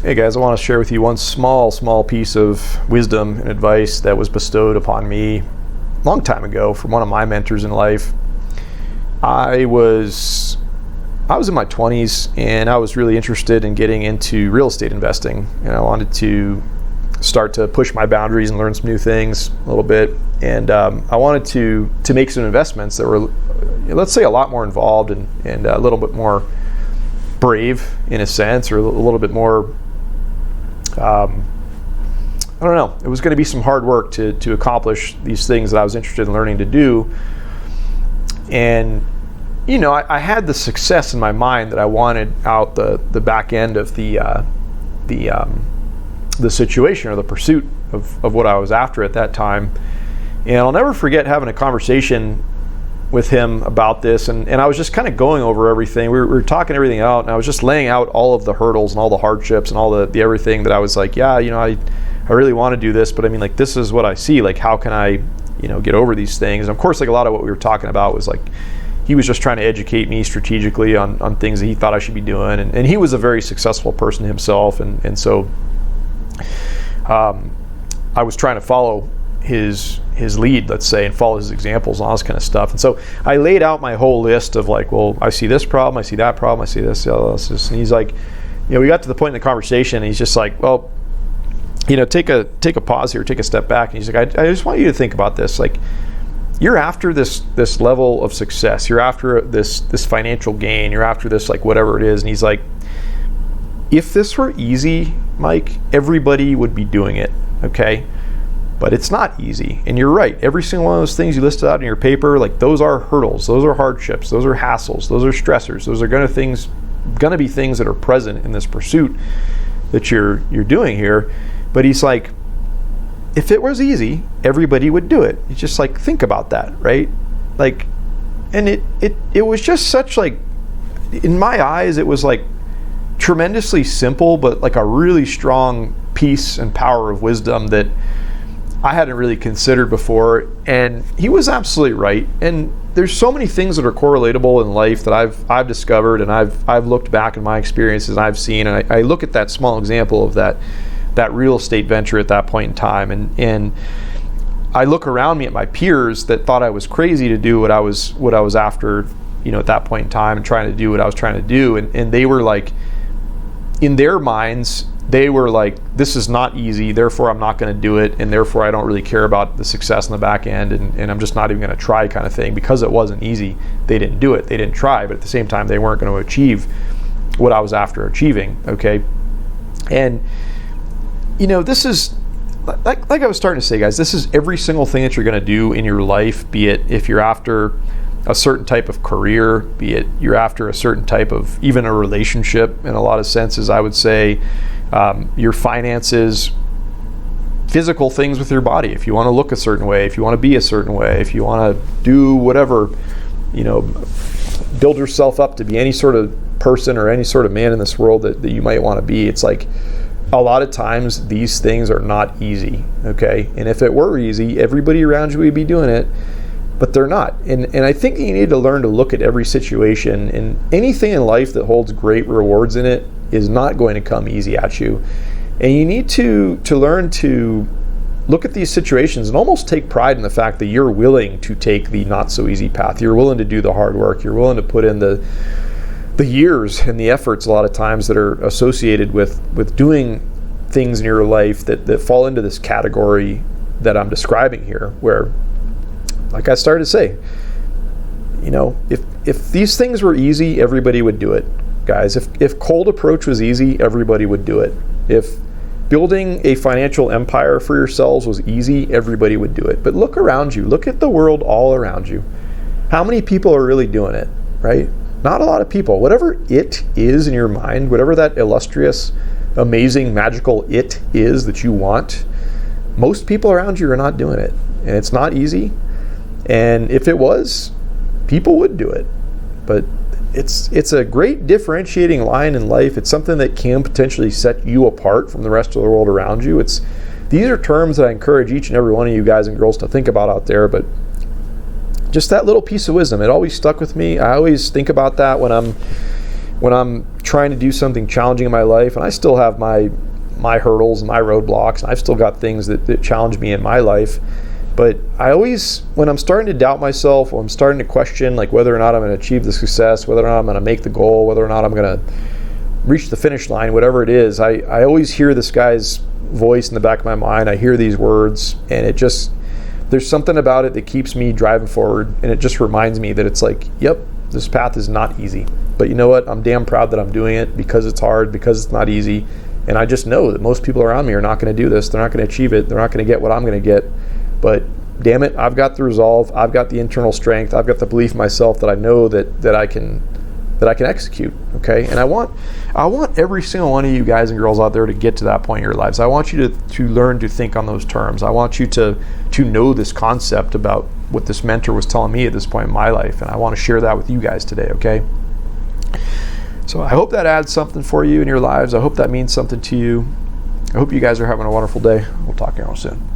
Hey guys, I want to share with you one small piece of wisdom and advice that was bestowed upon me a long time ago from one of my mentors in life. I was in my 20s and I was really interested in getting into real estate investing, and I wanted to start to push my boundaries and learn some new things a little bit. And I wanted to make some investments that were, let's say, a lot more involved and a little bit more brave in a sense, or a little bit more, I don't know. It was going to be some hard work to accomplish these things that I was interested in learning to do. And you know, I had the success in my mind that I wanted out the back end of the situation or the pursuit of what I was after at that time. And I'll never forget having a conversation with him about this, and I was just kind of going over everything. We were talking everything out, and I was just laying out all of the hurdles and all the hardships and all the everything that I was like, yeah, you know, I really want to do this, but I mean, like, this is what I see. Like, how can I, you know, get over these things? And of course, like, a lot of what we were talking about was like, he was just trying to educate me strategically on things that he thought I should be doing. And he was a very successful person himself. And so I was trying to follow his lead, let's say, and follow his examples and all this kind of stuff. And so I laid out my whole list of like, well, I see this problem, I see that problem, I see this, this. And he's like, you know, we got to the point in the conversation and he's just like, well, you know, take a pause here, take a step back. And he's like, I just want you to think about this. Like, you're after this level of success. You're after this financial gain. You're after this, like, whatever it is. And he's like, if this were easy, Mike, everybody would be doing it, okay? But it's not easy. And you're right. Every single one of those things you listed out in your paper, like, those are hurdles. Those are hardships. Those are hassles. Those are stressors. Those are gonna be things that are present in this pursuit that you're doing here. But he's like, if it was easy, everybody would do it. It's just like, think about that, right? Like, and it was just such, like, in my eyes, it was like tremendously simple, but like a really strong piece and power of wisdom that I hadn't really considered before. And he was absolutely right. And there's so many things that are correlatable in life that I've discovered, and I've looked back in my experiences and I've seen, and I look at that small example of that real estate venture at that point in time, and I look around me at my peers that thought I was crazy to do what I was after, you know, at that point in time, and trying to do what I was trying to do, and they were like, in their minds, they were like, this is not easy, therefore I'm not going to do it, and therefore I don't really care about the success in the back end, and I'm just not even going to try, kind of thing. Because it wasn't easy, they didn't do it, they didn't try, but at the same time, they weren't going to achieve what I was after achieving, okay? And you know, this is, like I was starting to say, guys, this is every single thing that you're going to do in your life, be it if you're after a certain type of career, be it you're after a certain type of, even a relationship in a lot of senses, I would say, your finances, physical things with your body. If you want to look a certain way, if you want to be a certain way, if you want to do whatever, you know, build yourself up to be any sort of person or any sort of man in this world that you might want to be, it's like, a lot of times these things are not easy, okay? And if it were easy, everybody around you would be doing it, but they're not. And I think you need to learn to look at every situation, and anything in life that holds great rewards in it is not going to come easy at you. And you need to learn to look at these situations and almost take pride in the fact that you're willing to take the not so easy path. You're willing to do the hard work. You're willing to put in the years and the efforts a lot of times that are associated with doing things in your life that fall into this category that I'm describing here, where, like I started to say, you know, if these things were easy, everybody would do it, guys. If cold approach was easy, everybody would do it. If building a financial empire for yourselves was easy, everybody would do it. But look around you. Look at the world all around you. How many people are really doing it, right? Not a lot of people. Whatever it is in your mind, whatever that illustrious, amazing, magical it is that you want, most people around you are not doing it. And it's not easy. And if it was, people would do it. But it's a great differentiating line in life. It's something that can potentially set you apart from the rest of the world around you. These are terms that I encourage each and every one of you guys and girls to think about out there, but just that little piece of wisdom, it always stuck with me. I always think about that when when I'm trying to do something challenging in my life, and I still have my hurdles and my roadblocks, and I've still got things that challenge me in my life. But I always, when I'm starting to doubt myself, or I'm starting to question like whether or not I'm going to achieve the success, whether or not I'm going to make the goal, whether or not I'm going to reach the finish line, whatever it is, I always hear this guy's voice in the back of my mind. I hear these words, and it just, there's something about it that keeps me driving forward, and it just reminds me that it's like, yep, this path is not easy. But you know what? I'm damn proud that I'm doing it because it's hard, because it's not easy. And I just know that most people around me are not going to do this. They're not going to achieve it. They're not going to get what I'm going to get. But damn it, I've got the resolve. I've got the internal strength. I've got the belief in myself that I know that I can execute. Okay, and I want every single one of you guys and girls out there to get to that point in your lives. I want you to learn to think on those terms. I want you to know this concept about what this mentor was telling me at this point in my life, and I want to share that with you guys today. Okay. So I hope that adds something for you in your lives. I hope that means something to you. I hope you guys are having a wonderful day. We'll talk to you all soon.